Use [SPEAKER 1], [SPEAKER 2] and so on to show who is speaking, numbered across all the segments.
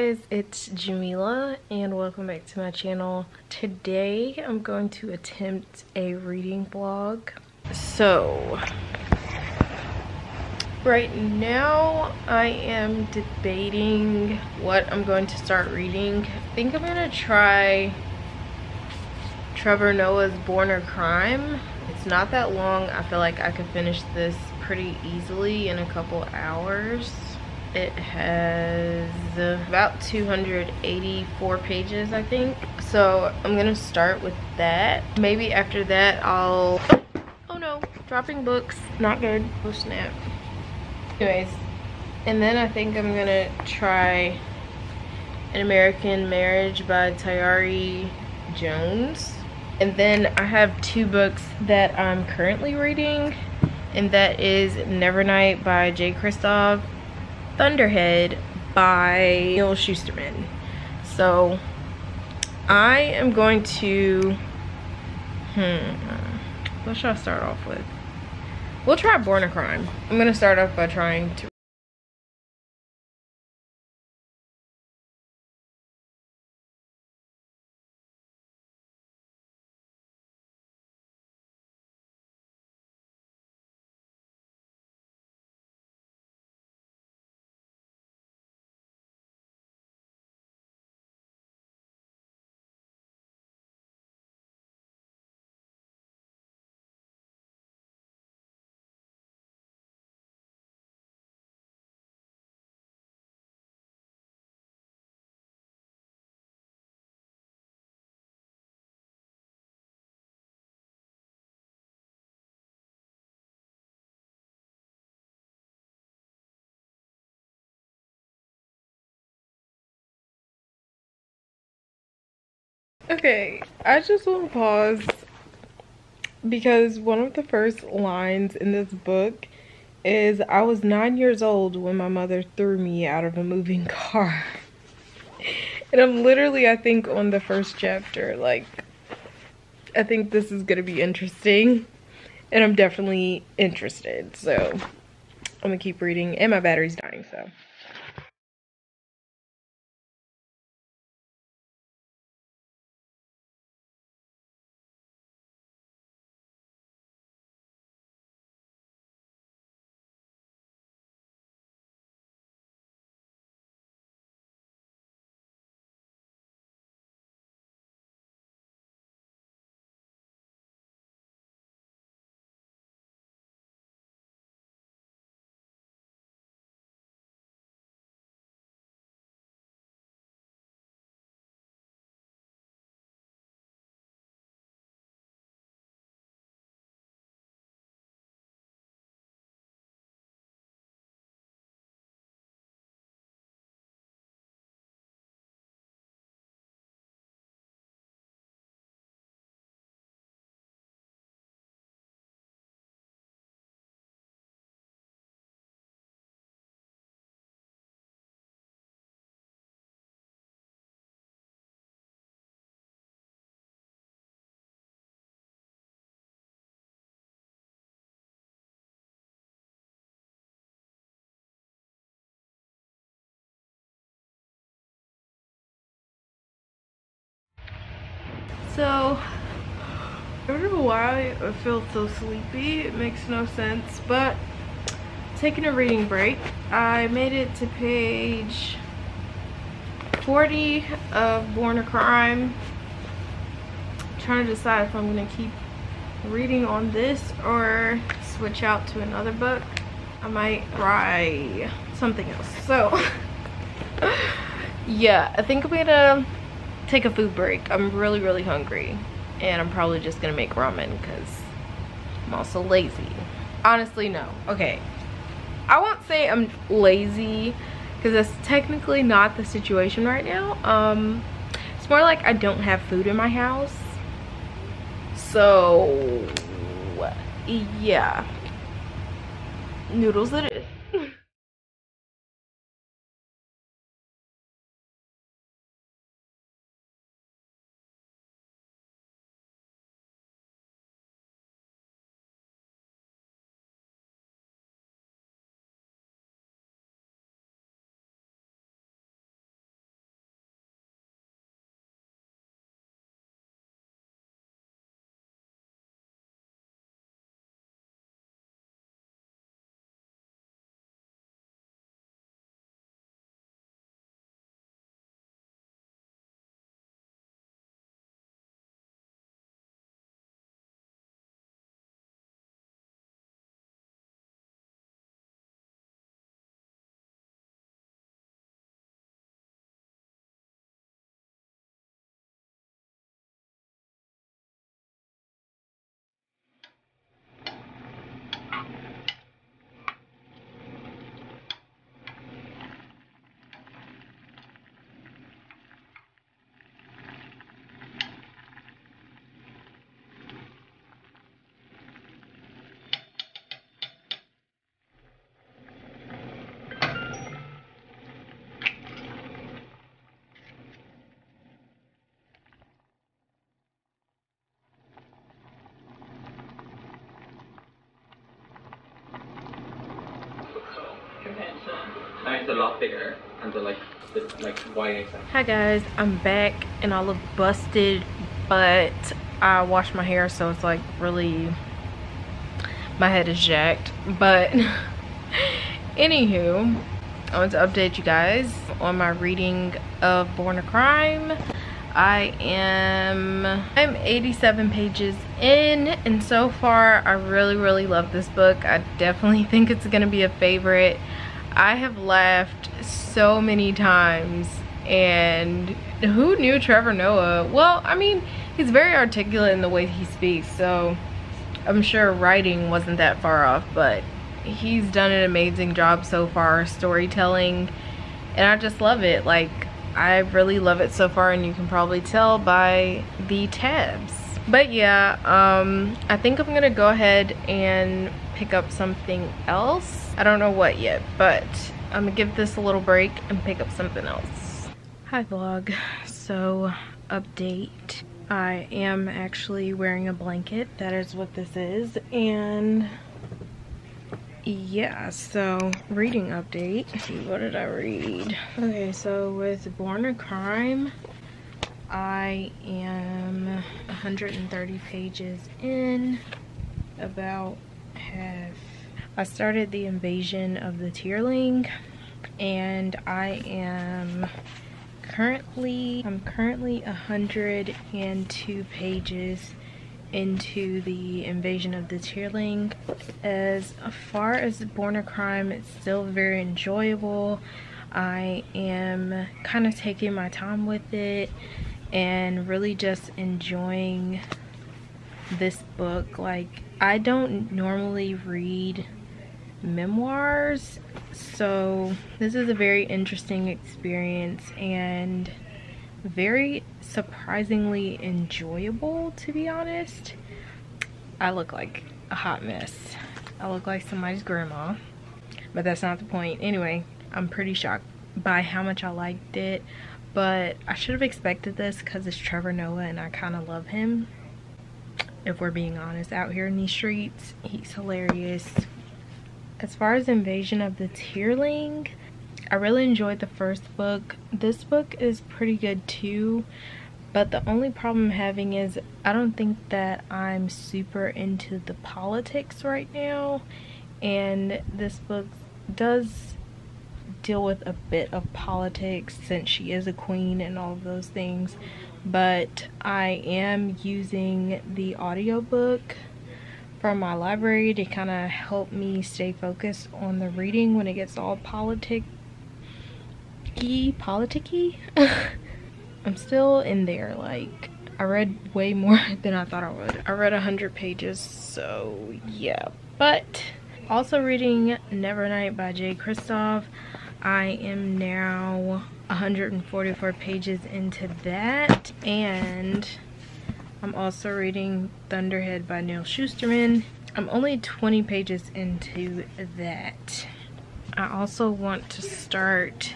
[SPEAKER 1] guys, it's Jamila and welcome back to my channel. Today I'm going to attempt a reading vlog. So right now I am debating what I'm going to start reading. I think I'm gonna try Trevor Noah's Born a Crime. It's not that long. I feel like I could finish this pretty easily in a couple hours. It has about 284 pages, I think. So I'm gonna start with that. Maybe after that I'll, oh no, dropping books, not good. Oh snap. Anyways, and then I think I'm gonna try An American Marriage by Tayari Jones. And then I have two books that I'm currently reading, and that is Nevernight by J. Christoph, Thunderhead by Neil Schusterman. So I am going to what should I start off with? We'll try Born a Crime. I'm gonna start off by trying to Okay, I just want to pause because one of the first lines in this book is, I was 9 years old when my mother threw me out of a moving car. And I'm literally, I think, on the first chapter. Like, I think this is gonna be interesting and I'm definitely interested. So I'm gonna keep reading, and my battery's dying, so. So, I don't know why I feel so sleepy. It makes no sense, but taking a reading break. I made it to page 40 of Born a Crime. I'm trying to decide if I'm gonna keep reading on this or switch out to another book. I might try something else. So, yeah, I think I'm gonna take a food break. I'm really hungry, and I'm probably just gonna make ramen because I'm also lazy. Honestly, no. Okay, I won't say I'm lazy because that's technically not the situation right now. It's more like I don't have food in my house, so yeah, noodles it is.
[SPEAKER 2] It's a lot bigger and the like YA section.
[SPEAKER 1] Hi guys, I'm back and I look busted, but I washed my hair, so it's like really, my head is jacked. But anywho, I want to update you guys on my reading of Born a Crime. I'm 87 pages in, and so far I really love this book. I definitely think it's gonna be a favorite. I have laughed so many times, and who knew Trevor Noah? Well, I mean, he's very articulate in the way he speaks, so I'm sure writing wasn't that far off, but he's done an amazing job so far storytelling, and I just love it. Like, I really love it so far, and you can probably tell by the tabs. But yeah, I think I'm gonna go ahead and pick up something else. I don't know what yet, but I'm gonna give this a little break and pick up something else. Hi vlog. So, update. I am actually wearing a blanket. That is what this is. And yeah, so reading update. Let's see, what did I read? Okay, so with Born a Crime, I am 130 pages in, about half. I started the invasion of the tierling, and I'm currently 102 pages into the invasion of the tierling. As far as Born a Crime, it's still very enjoyable. I am kind of taking my time with it and really just enjoying this book. Like, I don't normally read memoirs, so this is a very interesting experience and very surprisingly enjoyable, to be honest. I look like a hot mess. I look like somebody's grandma, but that's not the point. Anyway, I'm pretty shocked by how much I liked it, but I should have expected this because it's Trevor Noah and I kind of love him. If we're being honest, out here in these streets, he's hilarious. As far as Invasion of the Tierling, I really enjoyed the first book. This book is pretty good too, but the only problem I'm having is I don't think that I'm super into the politics right now, and this book does deal with a bit of politics since she is a queen and all of those things, but I am using the audiobook from my library to kind of help me stay focused on the reading when it gets all politicky. I'm still in there. Like, I read way more than I thought I would. I read 100 pages, so yeah. But also reading Nevernight by J. Kristoff. I am now 144 pages into that, and I'm also reading Thunderhead by Neil Shusterman. I'm only 20 pages into that. I also want to start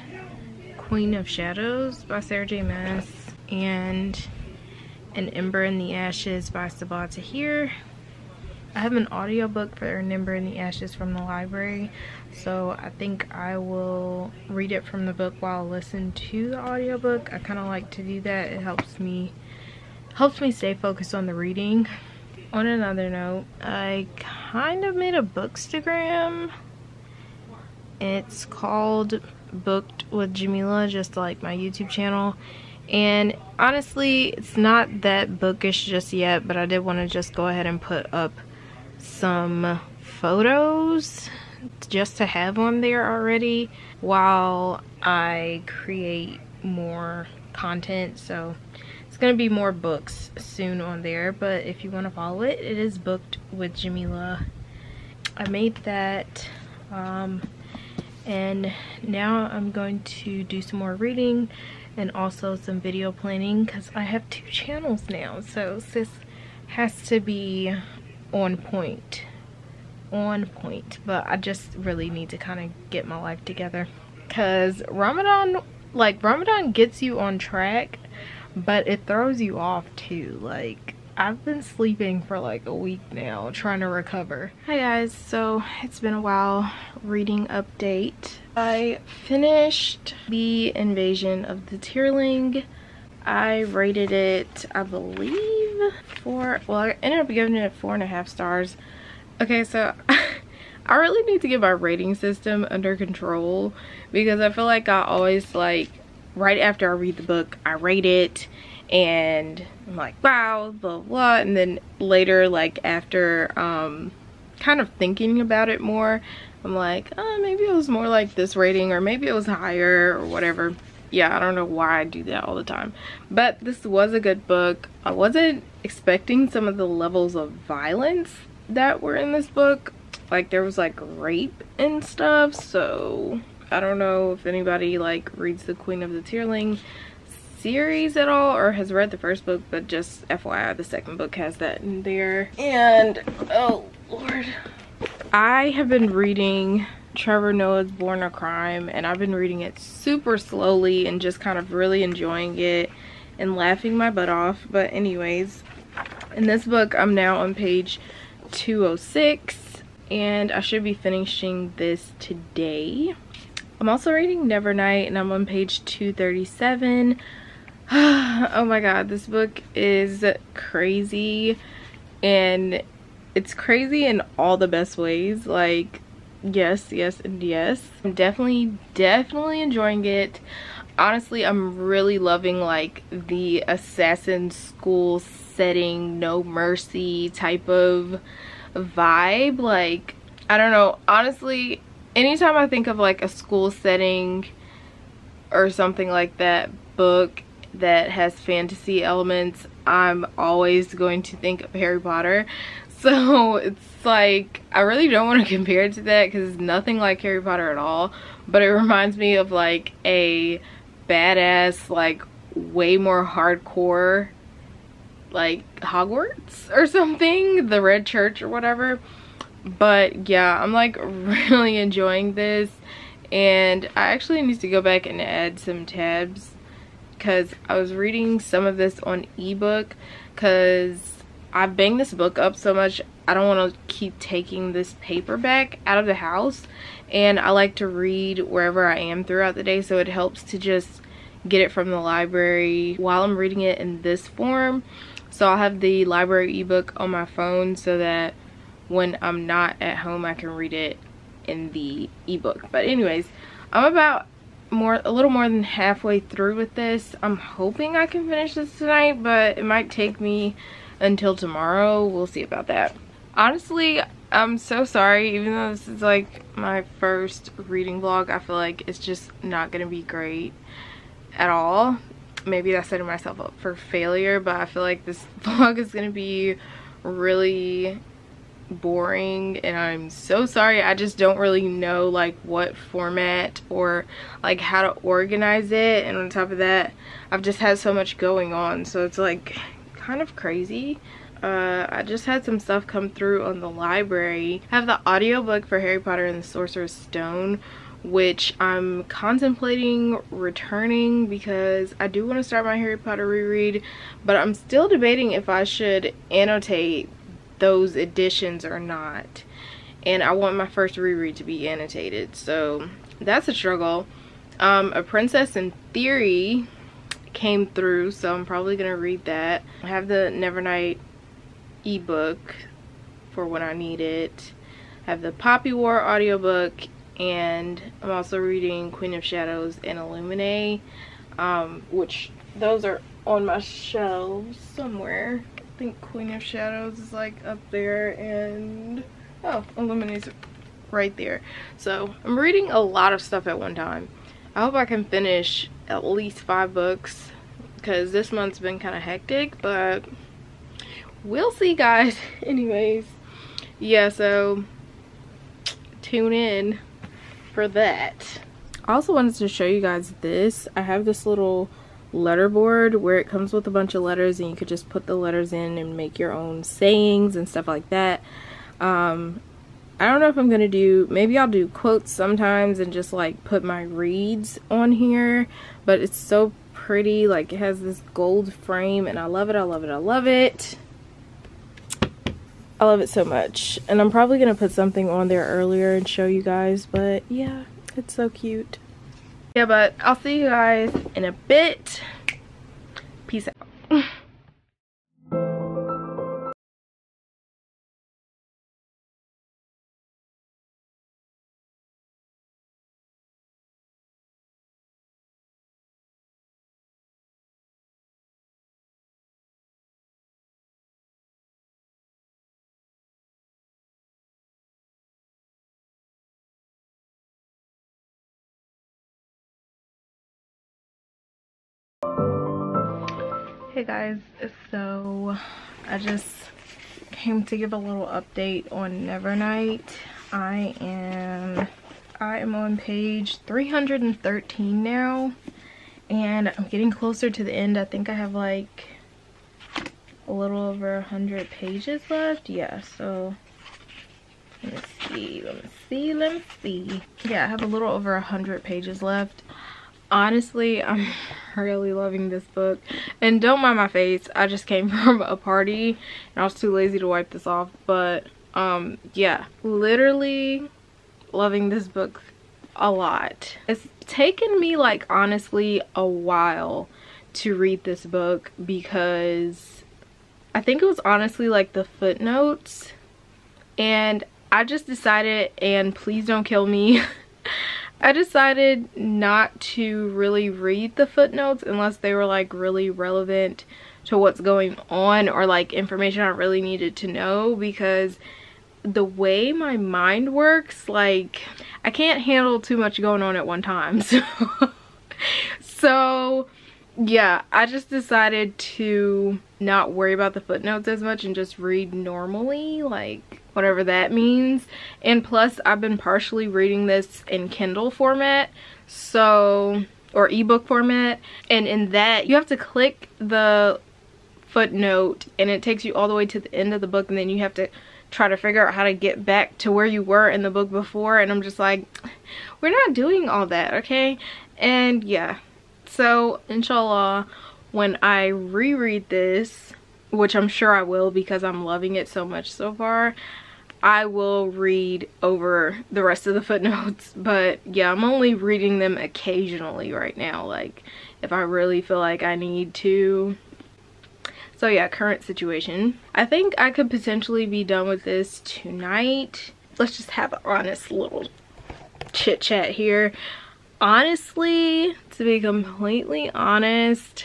[SPEAKER 1] Queen of Shadows by Sarah J. Maas and An Ember in the Ashes by Sabah Tahir. I have an audiobook for An Ember in the Ashes from the library, so I think I will read it from the book while I listen to the audiobook. I kind of like to do that. It helps me stay focused on the reading. On another note, I kind of made a bookstagram. It's called Booked with Jamila, just like my YouTube channel, and honestly it's not that bookish just yet, but I did want to just go ahead and put up some photos just to have on there already while I create more content. So it's gonna be more books soon on there, but if you want to follow it, it is Booked with Jamila. I made that, and now I'm going to do some more reading and also some video planning because I have 2 channels now, so sis has to be on point. But I just really need to kind of get my life together because Ramadan gets you on track, but it throws you off too. Like, I've been sleeping for like a week now, trying to recover. Hi guys, so it's been a while. Reading update. I finished The Invasion of the Tearling. I rated it, I believe, I ended up giving it 4.5 stars. Okay, so I really need to get my rating system under control, because I feel like I always, like, right after I read the book, I rate it and I'm like, wow, blah blah, and then later, like, after kind of thinking about it more, I'm like, oh, maybe it was more like this rating, or maybe it was higher, or whatever. Yeah, I don't know why I do that all the time, but this was a good book. I wasn't expecting some of the levels of violence that were in this book. Like, there was like rape and stuff, so I don't know if anybody like reads the Queen of the Tearling series at all or has read the first book, but just FYI, the second book has that in there. And oh lord, I have been reading Trevor Noah's Born a Crime, and I've been reading it super slowly and just kind of really enjoying it and laughing my butt off. But anyways, in this book I'm now on page 206 and I should be finishing this today. I'm also reading Nevernight and I'm on page 237. Oh my god, this book is crazy, and it's crazy in all the best ways. Like, yes, and yes. I'm definitely enjoying it. Honestly, I'm really loving like the assassin school setting, no mercy type of vibe. Like, I don't know, honestly, anytime I think of like a school setting or something like that book that has fantasy elements, I'm always going to think of Harry Potter. So it's like, I really don't want to compare it to that because it's nothing like Harry Potter at all, but it reminds me of like a badass, like way more hardcore, like Hogwarts or something, the Red Church or whatever. But yeah, I'm like really enjoying this, and I actually need to go back and add some tabs because I was reading some of this on ebook because I banged this book up so much I don't want to keep taking this paperback out of the house, and I like to read wherever I am throughout the day, so it helps to just get it from the library while I'm reading it in this form. So I'll have the library ebook on my phone so that when I'm not at home I can read it in the ebook. But anyways, I'm about a little more than halfway through with this. I'm hoping I can finish this tonight, but it might take me until tomorrow. We'll see about that. Honestly, I'm so sorry, even though this is like my first reading vlog, I feel like it's just not gonna be great at all. Maybe that's setting myself up for failure, but I feel like this vlog is gonna be really boring, and I'm so sorry. I just don't really know like what format or like how to organize it, and on top of that I've just had so much going on, so it's like kind of crazy. I just had some stuff come through on the library. I have the audiobook for Harry Potter and the Sorcerer's Stone, which I'm contemplating returning because I do want to start my Harry Potter reread, but I'm still debating if I should annotate those editions or not, and I want my first reread to be annotated, so that's a struggle. A Princess in Theory came through, so I'm probably gonna read that. I have the Nevernight ebook for when I need it. I have the Poppy War audiobook, and I'm also reading Queen of Shadows and Illuminae, which those are on my shelves somewhere. I think Queen of Shadows is like up there, and oh, Illuminae's right there. So I'm reading a lot of stuff at one time. I hope I can finish at least 5 books because this month's been kind of hectic, but we'll see, guys. Anyways, yeah, so tune in for that. I also wanted to show you guys this. I have this little letter board where it comes with a bunch of letters, and you could just put the letters in and make your own sayings and stuff like that. I don't know if I'm gonna do, maybe I'll do quotes sometimes and just like put my reads on here, but it's so pretty. Like, it has this gold frame and I love it, I love it, I love it. I love it so much. And I'm probably gonna put something on there earlier and show you guys, but yeah, it's so cute. Yeah, but I'll see you guys in a bit. Peace out. Hey guys, so I just came to give a little update on Nevernight. I am on page 313 now, and I'm getting closer to the end. I think I have like a little over 100 pages left. Yeah, so let me see. Yeah, I have a little over 100 pages left. Honestly, I'm really loving this book, and don't mind my face, I just came from a party and I was too lazy to wipe this off, but yeah, literally loving this book a lot. It's taken me like honestly a while to read this book because I think it was honestly like the footnotes, and I just decided, and please don't kill me, I decided not to really read the footnotes unless they were like really relevant to what's going on or like information I really needed to know, because the way my mind works, like I can't handle too much going on at one time. So yeah, I just decided to not worry about the footnotes as much and just read normally, like whatever that means. And plus I've been partially reading this in Kindle format, so, or ebook format, and in that you have to click the footnote and it takes you all the way to the end of the book, and then you have to try to figure out how to get back to where you were in the book before, and I'm just like, we're not doing all that, okay? And yeah, so inshallah, when I reread this, which I'm sure I will because I'm loving it so much so far, I will read over the rest of the footnotes. But yeah, I'm only reading them occasionally right now, like if I really feel like I need to. So yeah, current situation. I think I could potentially be done with this tonight. Let's just have an honest little chit chat here. Honestly, to be completely honest,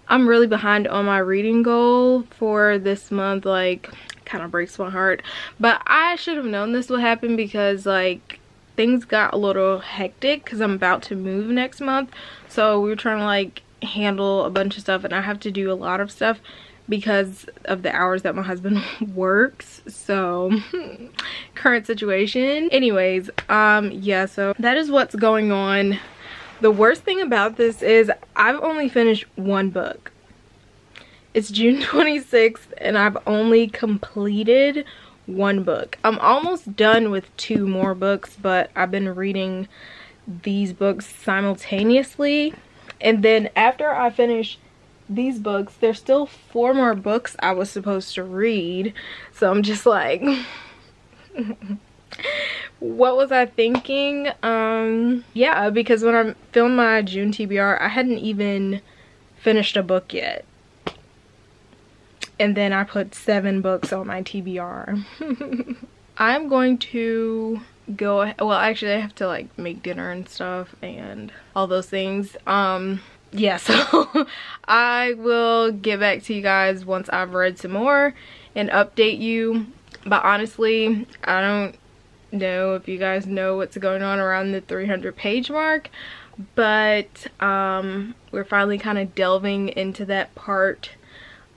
[SPEAKER 1] I'm really behind on my reading goal for this month. Like, kind of breaks my heart, but I should have known this would happen because like things got a little hectic because I'm about to move next month, so we were trying to like handle a bunch of stuff, and I have to do a lot of stuff because of the hours that my husband works. So current situation. Anyways, yeah, so that is what's going on. The worst thing about this is I've only finished one book. It's June 26th and I've only completed one book. I'm almost done with 2 more books, but I've been reading these books simultaneously, and then after I finish these books, there's still 4 more books I was supposed to read. So I'm just like what was I thinking? Yeah, because when I filmed my June TBR, I hadn't even finished a book yet, and then I put 7 books on my TBR. I'm going to go, well actually I have to like make dinner and stuff and all those things. Yeah, so I will get back to you guys once I've read some more and update you. But honestly, I don't know if you guys know what's going on around the 300 page mark, but we're finally kind of delving into that part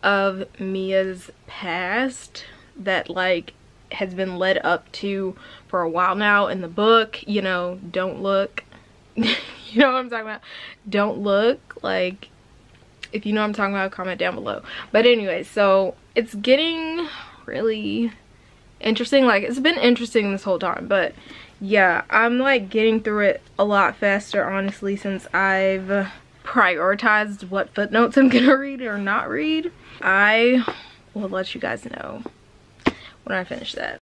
[SPEAKER 1] of Mia's past that like has been led up to for a while now in the book. You know, don't look. You know what I'm talking about? Don't look. Like, if you know what I'm talking about, comment down below. But anyway, so it's getting really interesting. Like, it's been interesting this whole time, but yeah, I'm like getting through it a lot faster, honestly, since I've prioritized what footnotes I'm gonna read or not read. I will let you guys know when I finish that.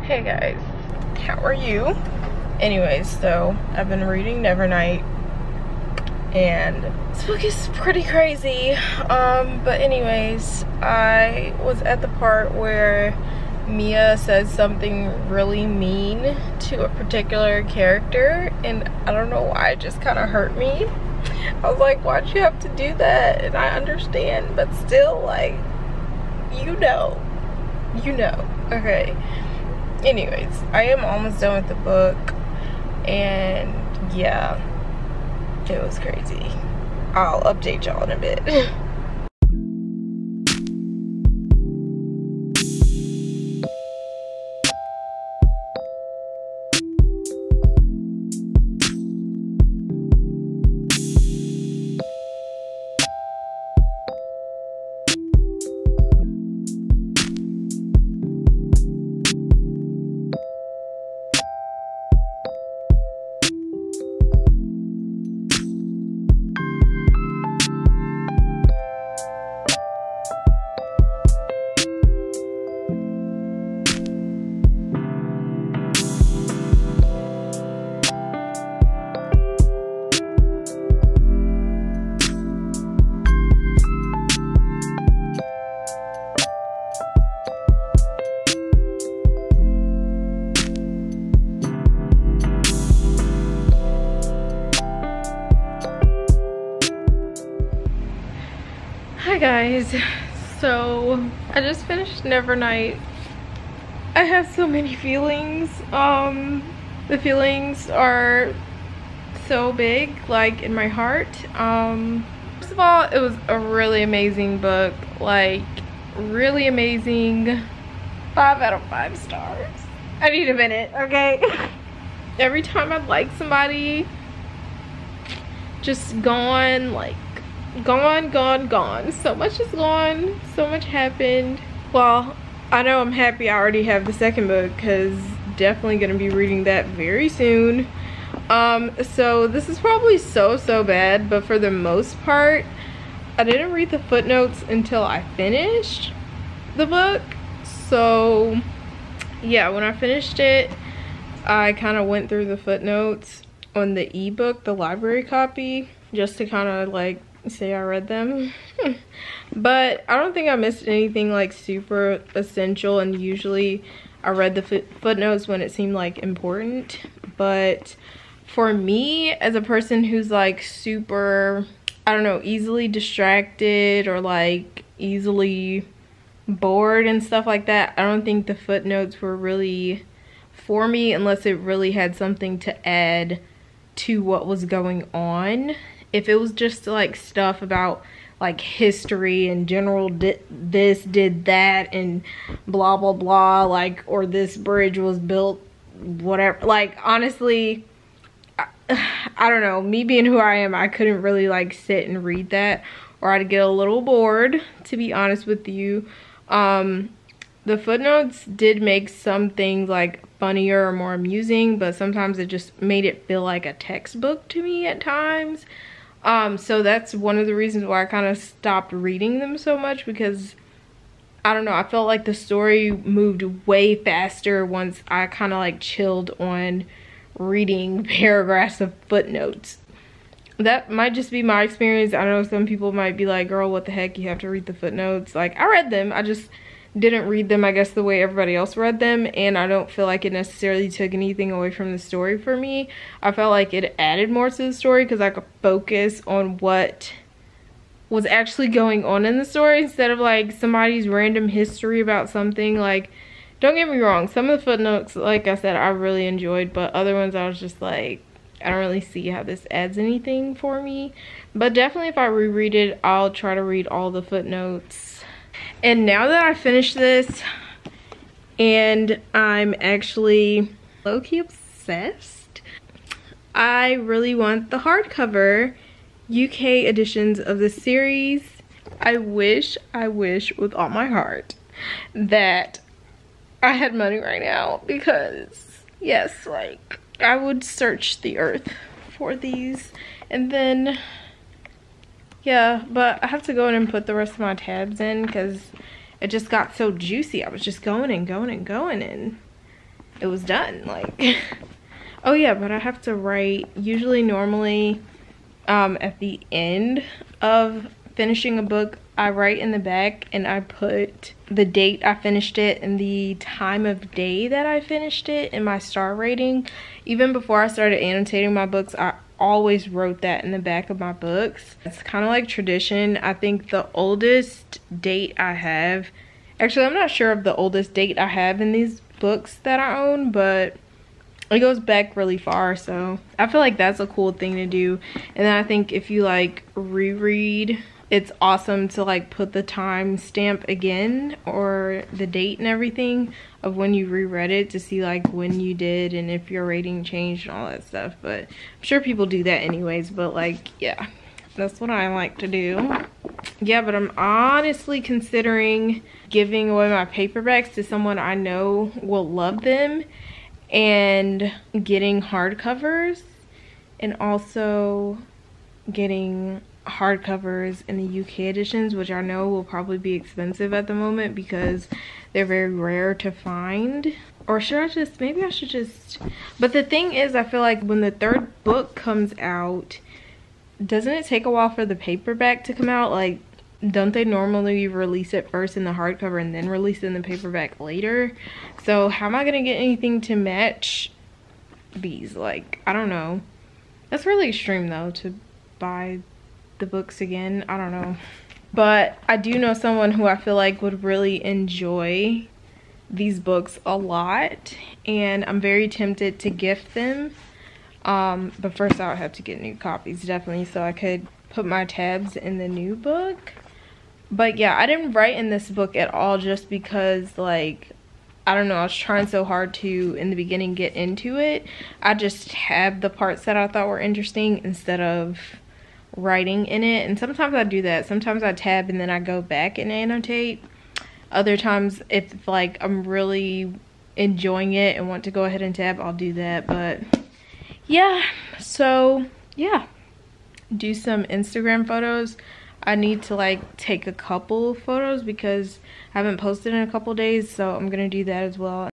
[SPEAKER 1] Hey guys, how are you? Anyways, so I've been reading Nevernight and this book is pretty crazy. But anyways, I was at the part where Mia says something really mean to a particular character, and I don't know why, it just kind of hurt me. I was like, why'd you have to do that? And I understand, but still, like, you know, okay. Anyways, I am almost done with the book, and yeah, it was crazy. I'll update y'all in a bit. Hi guys, so I just finished Nevernight. I have so many feelings. The feelings are so big, like in my heart. First of all, it was a really amazing book, like really amazing. 5 out of 5 stars. I need a minute, okay? Every time I like somebody, just gone, like gone. So much is gone, so much happened. Well, I know I'm happy I already have the second book, because definitely gonna be reading that very soon. So this is probably so bad, but for the most part, I didn't read the footnotes until I finished the book. So yeah, when I finished it, I kind of went through the footnotes on the ebook, the library copy, just to kind of like say I read them. But I don't think I missed anything like super essential, and usually I read the footnotes when it seemed like important. But for me, as a person who's like super, I don't know, easily distracted or like easily bored and stuff like that, I don't think the footnotes were really for me unless it really had something to add to what was going on. If it was just like stuff about like history and general this did that and blah blah blah, like, or this bridge was built, whatever, like honestly, I don't know, me being who I am, I couldn't really like sit and read that, or I'd get a little bored, to be honest with you. The footnotes did make some things like funnier or more amusing, but sometimes it just made it feel like a textbook to me at times. So that's one of the reasons why I kind of stopped reading them so much, because I don't know, I felt like the story moved way faster once I kind of like chilled on reading paragraphs of footnotes. That might just be my experience. I know some people might be like, girl, what the heck, you have to read the footnotes. Like, I read them, I just didn't read them, I guess, the way everybody else read them, and I don't feel like it necessarily took anything away from the story for me. I felt like it added more to the story because I could focus on what was actually going on in the story instead of like somebody's random history about something. Like, don't get me wrong, some of the footnotes, like I said, I really enjoyed, but other ones I was just like, I don't really see how this adds anything for me. But definitely if I reread it, I'll try to read all the footnotes. And now that I finished this, and I'm actually low-key obsessed, I really want the hardcover UK editions of the series. I wish with all my heart that I had money right now, because yes, like I would search the earth for these. And then yeah, but I have to go in and put the rest of my tabs in because it just got so juicy. I was just going and going and going and it was done, like oh yeah, but I have to write normally at the end of finishing a book, I write in the back and I put the date I finished it and the time of day that I finished it and my star rating. Even before I started annotating my books, I always wrote that in the back of my books. It's kind of like tradition. I think the oldest date I have, actually I'm not sure of the oldest date I have in these books that I own, but it goes back really far, so I feel like that's a cool thing to do. And then I think if you like reread, it's awesome to like put the time stamp again or the date and everything of when you reread it to see like when you did and if your rating changed and all that stuff. But I'm sure people do that anyways, but like yeah, that's what I like to do. Yeah, but I'm honestly considering giving away my paperbacks to someone I know will love them, and getting hardcovers, and also getting hardcovers in the UK editions, which I know will probably be expensive at the moment because they're very rare to find. Or should I just, maybe I should just, but the thing is, I feel like when the third book comes out, doesn't it take a while for the paperback to come out? Like, don't they normally release it first in the hardcover and then release it in the paperback later? So how am I gonna get anything to match these? Like, I don't know. That's really extreme though, to buy the books again. I don't know, but I do know someone who I feel like would really enjoy these books a lot, and I'm very tempted to gift them. But first I would have to get new copies, definitely, so I could put my tabs in the new book. But yeah, I didn't write in this book at all just because, like, I don't know, I was trying so hard to in the beginning get into it. I just tabbed the parts that I thought were interesting instead of writing in it. And sometimes I do that. Sometimes I tab and then I go back and annotate. Other times, if like I'm really enjoying it and want to go ahead and tab, I'll do that. But yeah, so yeah, do some Instagram photos. I need to like take a couple photos because I haven't posted in a couple days, so I'm gonna do that as well.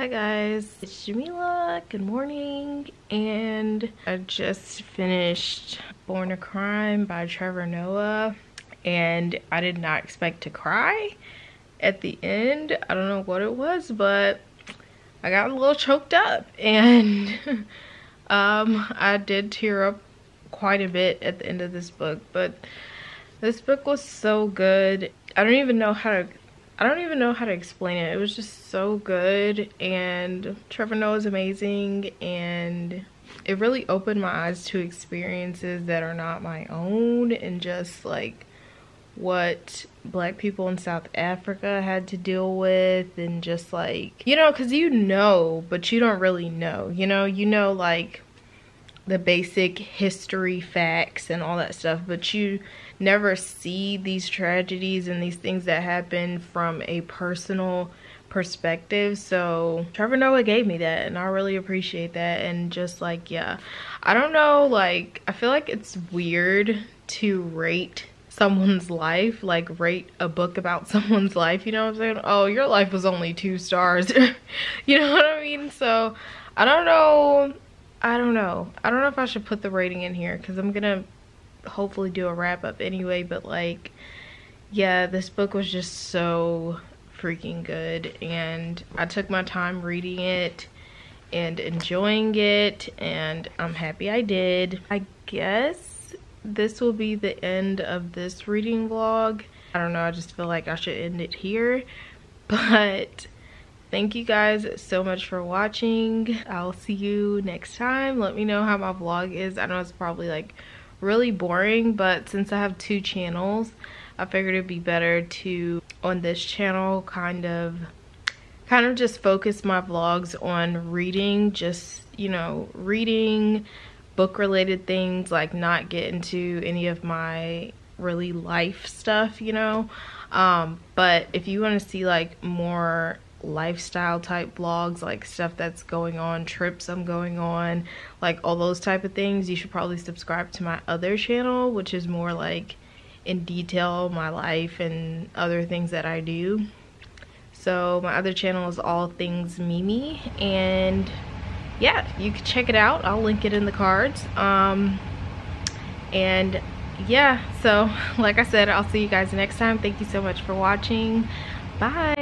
[SPEAKER 1] Hi guys, it's Jamila. Good morning. And I just finished Born a Crime by Trevor Noah, and I did not expect to cry at the end. I don't know what it was, but I got a little choked up, and I did tear up quite a bit at the end of this book. But this book was so good. I don't even know how to explain it. It was just so good, and Trevor Noah is amazing, and it really opened my eyes to experiences that are not my own, and just like what Black people in South Africa had to deal with, and just like, you know, because you know, but you don't really know, you know like the basic history facts and all that stuff, but you never see these tragedies and these things that happen from a personal perspective. So Trevor Noah gave me that, and I really appreciate that. And just like, yeah, I don't know, like I feel like it's weird to rate someone's life, like rate a book about someone's life, you know what I'm saying? Oh, your life was only 2 stars. You know what I mean? So I don't know if I should put the rating in here, because I'm gonna hopefully do a wrap up anyway. But like, yeah, this book was just so freaking good, and I took my time reading it and enjoying it, and I'm happy I did. I guess this will be the end of this reading vlog. I don't know, I just feel like I should end it here. But thank you guys so much for watching. I'll see you next time. Let me know how my vlog is. I know it's probably like really boring, but since I have 2 channels, I figured it'd be better to, on this channel, kind of just focus my vlogs on reading, just, you know, reading book related things, like not get into any of my really life stuff, you know. But if you want to see like more lifestyle type vlogs, like stuff that's going on, trips I'm going on, like all those type of things, you should probably subscribe to my other channel, which is more like in detail my life and other things that I do. So my other channel is All Things Mimi, and yeah, you can check it out. I'll link it in the cards. And yeah, so like I said, I'll see you guys next time. Thank you so much for watching. Bye.